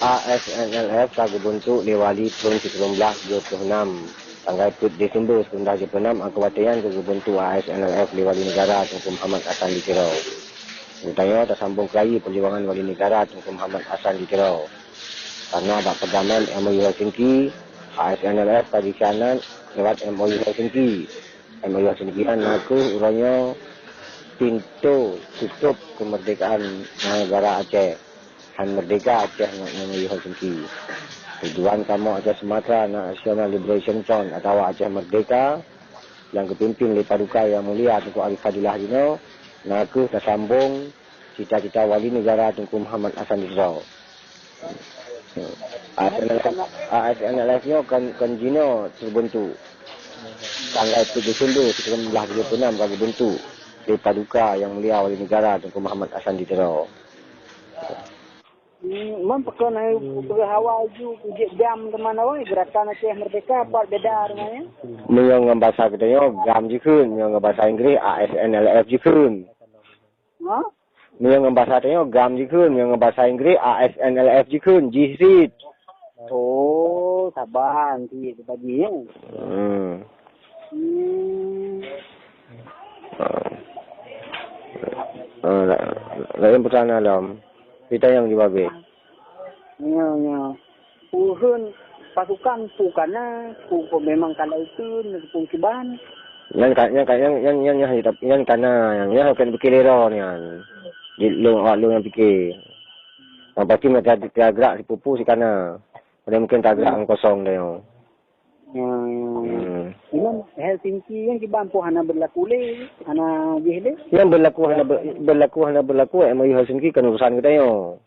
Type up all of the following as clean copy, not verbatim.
ASNLF kagu bentuk Lewali tahun 1926 tanggal 1 Disember 1926 kewatian kagu bentuk ASNLF Lewali Negara Tunku Muhammad Hassan di Kiro. Bertanya tersambung kelahi perjuangan Wali Negara Tunku Muhammad Hassan di Kiro. Karena ada perdamaian MOU Helsinki, ASNLF kaji kanan lewat MOU Helsinki. MOU Helsinki kan aku urangnya pintu tutup kemerdekaan negara Aceh. Han merdeka Aceh MOU Helsinki. Tujuan kamu Aceh Sumatera National Liberation Front atau Aceh Merdeka yang kepimpin oleh Paduka Yang Mulia Tunku Arif Fadilah Dino. Naku tersambung cita-cita Wali Negara Tunku Muhammad Hassan Dino. ASNLF-nya kan Jino terbentuk tanggal 7 Desember 1926 kali bentuk oleh Paduka Yang Mulia Wali Negara Tunku Muhammad Hassan Dino. Man pakai hawa ju jam teman awak gerakan Aceh Merdeka apa beda namanya? Yang bahasa kita yo GAM jikun, yang bahasa Inggris ASNLF jikun. Ha? Yang bahasa kita yo GAM jikun, yang bahasa Inggris ASNLF jikun, jihrid. Oh, sabar nanti bagi ya. Lain pertanyaan dalam. Kita yang dibabe. Ya. Puhun pasukan pukana, puku memang kalau itu pun kiban. Yang karena yang akan berkira ni kan. Lu yang fikir. Yang pasti macam gerak si pupu si kana. Ada mungkin tak gerak kosong dia. Ini Helsinki yang kiban po hana berlaku le, hana jehde. Yang berlaku MOU Helsinki kan urusan kita yo.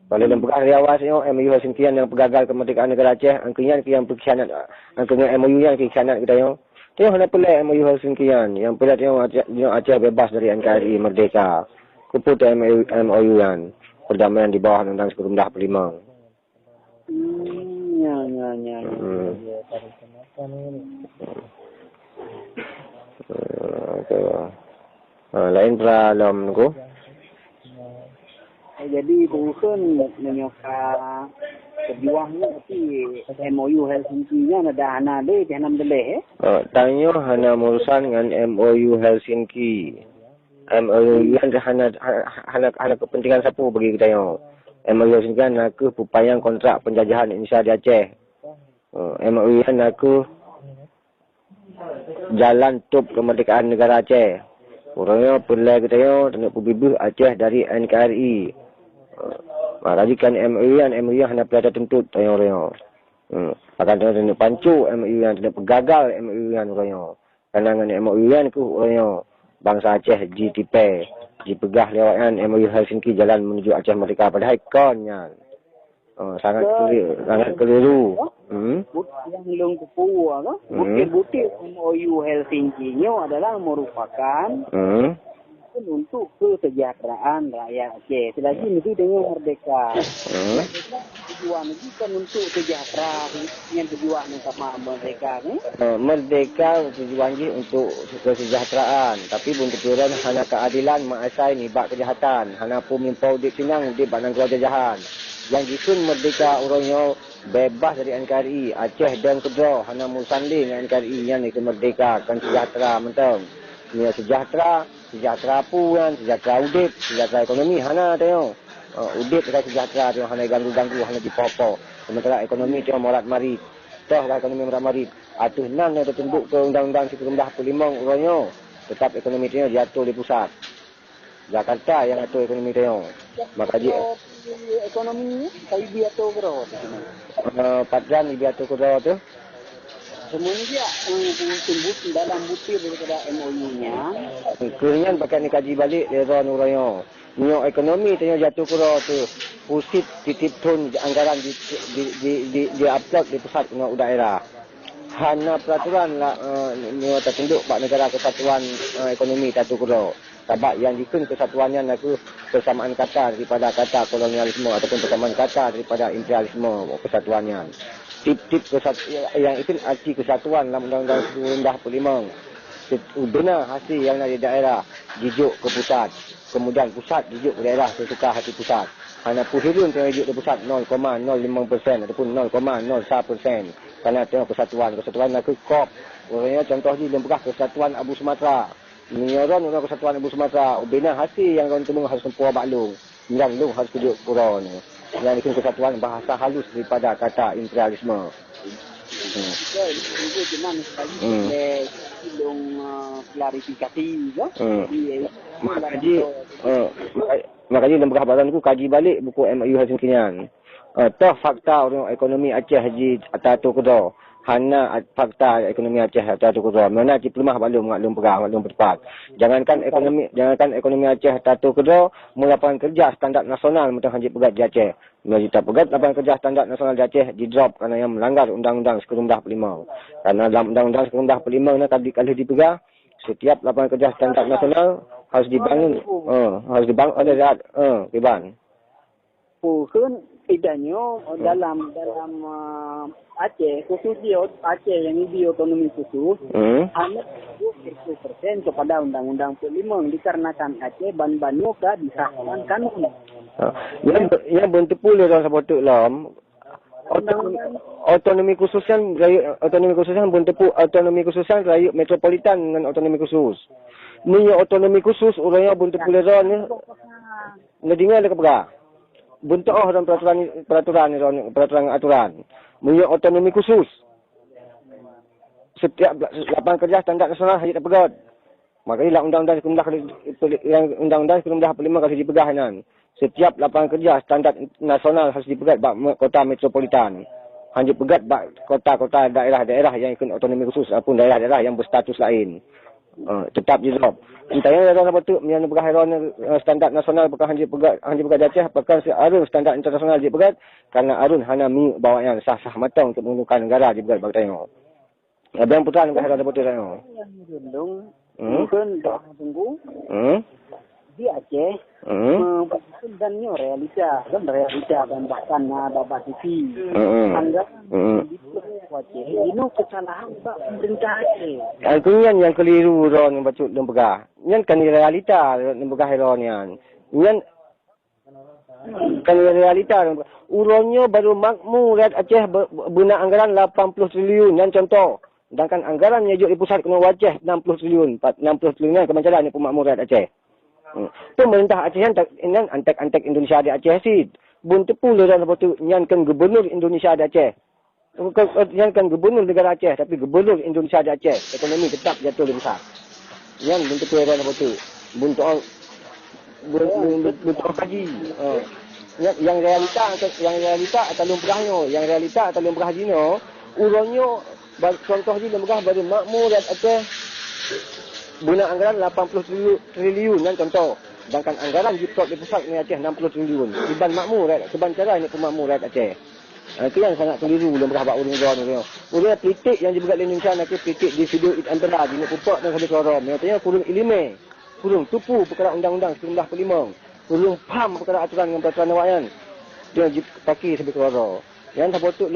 Kalau yang pegang riawas yo MOU Helsinki yang pegagal kemerdekaan negara Aceh, angkanya yang berkhianat, angkanya MOU yang berkhianat kita yo. Tengok hana pelak MOU Helsinki yang pelak tengok Aceh bebas dari NKRI merdeka. Kuput MOU yang perdamaian di bawah Undang-Undang 1945. Lain problem ko. Jadi bukan menyoka perjuangan tapi MOU Helsinki-nya ada hana le jangan beleh. Tanya hana urusan dengan MOU Helsinki. MOU yang hana kepentingan siapa bagi kita yo. MOU Helsinki nak upaya kontrak penjajahan Indonesia di Aceh. MOU yang nak jalan tup kemerdekaan negara Aceh. Orangnya pelai kita yo tengok pebibih Aceh dari NKRI. Rajikan MOU yang hanya pelai tertuntut tanya orangnya. Akan tengok pancu MOU yang tidak pegagal MOU yang orangnya. Karena dengan MOU yang orangnya bangsa Aceh ditipai, dipegah lewat MOU Helsinki jalan menuju Aceh Merdeka padahal konnya. Sangat keliru. Yang long kupu bukti MOU Helsinki-nya adalah merupakan untuk kesejahteraan rakyat Aceh. Selagi negeri dengan merdeka. Tujuan itu kan untuk sejahtera yang tujuan sama merdeka ni. Merdeka tujuan ini untuk kesejahteraan, tapi bentuk tujuan hanya keadilan maasai ni bak kejahatan. Hanya pun mimpau dik sinang dik bak nang keluar jajahan. Yang jikun merdeka orangnya bebas dari NKRI Aceh dan Kedua hana musanding dengan NKRI yang ni merdeka kan sejahtera mentang. Ni sejahtera puan, sejahtera udip, sejahtera ekonomi hana tengok. Udip kita sejahtera tengok hana ganggu-ganggu hana dipopo. Sementara ekonomi tengok morat marit. Toh ekonomi morat marit. Atuh nang yang tertunduk ke Undang-Undang 1945 orangnya. Tetap ekonomi tengok jatuh di pusat. Jakarta yang atur ekonomi tengok. Maka dia ekonomi kai dia tu berapa? Padran dia atur berapa tu? Semuanya dia tumbuh dalam butir daripada MOU-nya. Kemudian pakai ni kaji balik dia orangnya. Nyo ekonomi tengok jatuh kura tu. Pusat titip tun anggaran di upload di pusat dengan daerah. Hana peraturan lah tertunduk Pak Negara Kesatuan Ekonomi Tatu Kuro. Sebab yang dikun kesatuannya nak persamaan kata daripada kata kolonialisme ataupun persamaan kata daripada imperialisme kesatuannya. Tip-tip yang itu arti kesatuan dalam Undang-Undang 1945. Benar hasil yang ada di daerah dijuk ke pusat. Kemudian pusat dijuk ke daerah sesuka hati pusat. hana puhirun terajuk di pusat 0,05% ataupun 0,01%. Kerana tengok kesatuan nak kekop. Orangnya contoh di lembaga Kesatuan Abu Sumatera. Menyoron orang Kesatuan Abu Sumatera. Ubina hasil yang orang temu harus sempua baklung. Yang lu harus tujuk pura ni. Yang ikut kesatuan bahasa halus daripada kata imperialisme. Itu cuma sekali belum klarifikasi juga. Makanya lembaga badan tu kaji balik buku MOU Hasim Kinyan. Toh fakta orang ekonomi Aceh Haji Atatur Kedah. Hana fakta ekonomi Aceh Atatur Kedah. Mana cip lemah balum ngaklum perang, ngaklum bertepat. Jangankan ekonomi Aceh Atatur Kedah, melakukan kerja standar nasional mentang Haji Pegat di Aceh. Kita pegat lapangan kerja standar nasional di Aceh di drop kerana yang melanggar Undang-Undang Sekerumdah Pelimau. Karena dalam Undang-Undang Sekerumdah Pelimau ni kalau dipegang, setiap lapangan kerja standar nasional harus dibangun oleh rakyat. Kiban. Pun idanya dalam Aceh, khusus dia Aceh yang ini otonomi khusus, hanya 20% kepada Undang-Undang Pelimau dikarenakan Aceh ban-bannya disahkan kanun. Yang bentuk pula orang sepatut lah. Otonomi khususan bentuk otonomi khususan rakyat metropolitan dengan otonomi khusus. Ni otonomi khusus orangnya bentuk pula orang ni. Ngedingan dekat berah. Bentuk dalam peraturan aturan. Ni otonomi khusus. Setiap lapangan kerja standar nasional hanya dipegat. Makanya undang-undang Sekerumdah Pelimau harus dipegang nan. Setiap lapangan kerja standar nasional harus dipegat bak kota metropolitan. Hanya pegat bak kota-kota daerah-daerah yang ikut otonomi khusus ataupun daerah-daerah yang berstatus lain. Tetap dijawab. Entahnya dalam betul yang berhairan standar nasional bukan hanya pegat di Aceh, bahkan arun standar internasional dipegat kerana arun hanya bawa yang sah-sah matang untuk menggunakan negara dipegat bagi tengok. Abang putra berhairan betul tengok. Mungkin dah tunggu. Di Aceh, dan ni realita dan bahkan bapak TV. Anggap di Aceh, ini kesalahan pemerintah Aceh. Aku yang keliru orang yang baca lembaga. Yang kan realita lembaga heron yang. Yang kan realita. Urangnya baru makmur rakyat Aceh guna anggaran 80 triliun yang contoh. Sedangkan anggaran yang di pusat kena Aceh 60 triliun. 60 triliun yang kemancaran ni pemakmur rakyat Aceh. Pemerintah Aceh yang antek-antek Indonesia di Aceh sih. Buntu pula dalam betul yang kan gubernur Indonesia di Aceh. Yang kan gubernur negara Aceh tapi gubernur Indonesia di Aceh. Ekonomi tetap jatuh lebih besar. Yang buntu pula dalam betul. Buntu kaji. Yang realita atau lumrahnya. Yang realita atau lumrah dino. Urangnya contoh di lembaga baru makmur rakyat Aceh. Guna anggaran 80 triliun kan contoh. Sedangkan anggaran di pusat ni Aceh 60 triliun. Iban makmur rakyat. Kebancaran ni pemakmur rakyat Aceh. Itu yang sangat keliru lembaga buat urang-urang ni. Urang politik yang dibuat di Indonesia nak politik di video antara di nak pupak dan habis orang. Maksudnya kurang ilmu. Kurang tupu perkara undang-undang Sekerumdah Pelimau. Kurang faham perkara aturan dengan peraturan awaknya. Dia pakai habis orang. Yang tak patut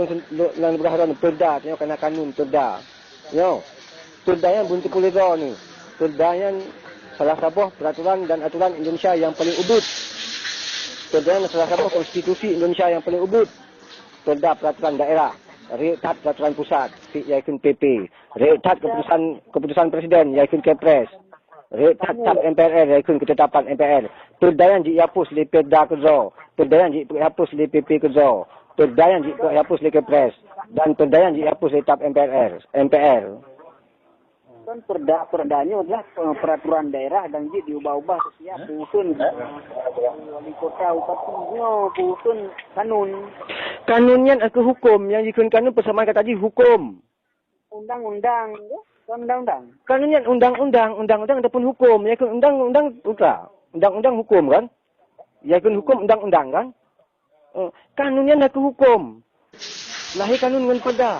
dalam berharap perda tengok kena kanun perda. Yo. Perda yang buntu kuliah ni. Perda yang salah satu peraturan dan aturan Indonesia yang paling ubud. Perda yang salah satu konstitusi Indonesia yang paling ubud. Perda peraturan daerah. Rekat peraturan pusat iaitu PP. Rekat keputusan presiden iaitu Kepres. Rekat MPR iaitu ketetapan MPR. Perda yang dihapus oleh Perda Kedah. Perda yang dihapus oleh PP Kedah. Perda yang dihapus oleh Kepres dan perda yang dihapus oleh TAP MPR. Kan perdanya adalah peraturan daerah dan diubah-ubah setiap susun wali kota upatinya susun kanun. Kanunnya aku hukum yang dikun kanun persamaan kata tadi hukum. Undang-undang. Kanunnya undang-undang ataupun hukum. Ya kun undang-undang putra. Undang-undang hukum kan? Ya kun hukum undang-undang kan? Kanunnya nak hukum. Lahir kanun dengan perda.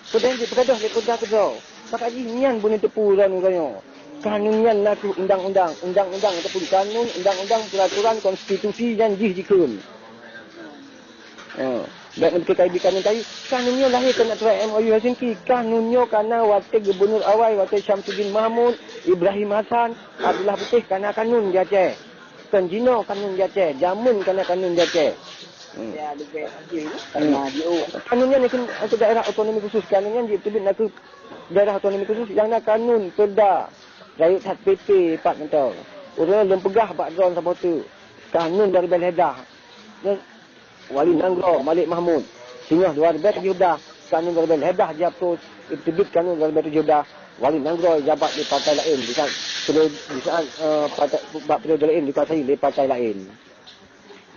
Perda yang diperkadah oleh perda Kedah. Maka jinyan pun itu puran orangnya. Kanunnya nak undang-undang ataupun kanun, undang-undang peraturan konstitusi yang dikun. Dan berkaitan kanun tadi, kanunnya lahir kena aturan MOU Helsinki. Kanunnya kerana wakil gubernur awal, wakil Syamsuddin Mahmud, Ibrahim Hassan, Abdullah Putih kerana kanun di Aceh. Jino kanun Aceh, jamun kana kanun Aceh. Ya lebih lagi karena dia Kanunnya ni ke daerah otonomi khusus, kanunnya dia terbit nak ke daerah otonomi khusus yang nak kanun perda dari hat PP 4 mentau. Orang lempegah Pak Zon sama tu. Kanun dari Belhedah. Wali Nanggro, Malik Mahmud. Singgah 2 Judah. Kanun dari Belhedah jatuh terbit kanun dari Judah. Wali Nanggro jabat di partai lain. Di saat periode lain dikuasai oleh partai lain.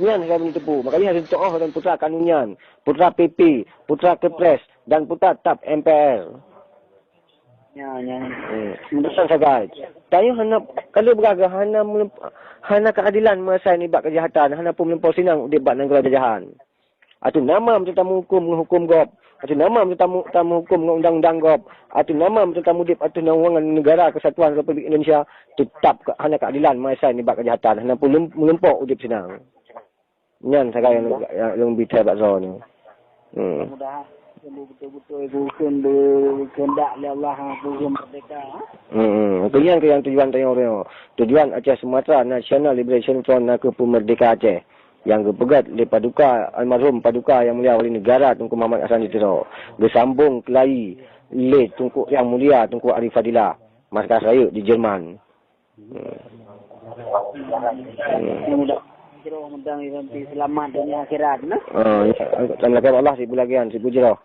Nian saya boleh tepu. Makanya harus tokoh dan putra kanunian, putra PP, putra Kepres dan putra TAP MPR. ya. Pesan saya guys. Tayo hana kalau beragak hana keadilan masa ni bak kejahatan, hana pun melampau sinang debat negara jajahan. Atu nama tetamu hukum menghukum gop. Atu nama tetamu hukum undang-undang gop. Atu nama tetamu dip atu undang-undang negara kesatuan Republik Indonesia tetap hana keadilan masa ni bak kejahatan, hana pun melampau udip sinang. Nyan saya yang bicara Pak Zon ni. Mudah betul-betul bukan berkehendak oleh Allah bukan merdeka. Kemudian ke yang tujuan tanya orang. Tujuan Aceh Sumatera National Liberation Front nak ke Merdeka Aceh. Yang kepegat oleh Paduka almarhum Paduka yang mulia wali negara Tunku Muhammad Hassan Ditiro. Bersambung kelai le Tunku yang mulia Tunku Arif Fadilah. Markas Raya di Jerman. Mudah jero mendang nanti selamat dunia akhirat nah. Assalamualaikum Allah si bulagian si bujro.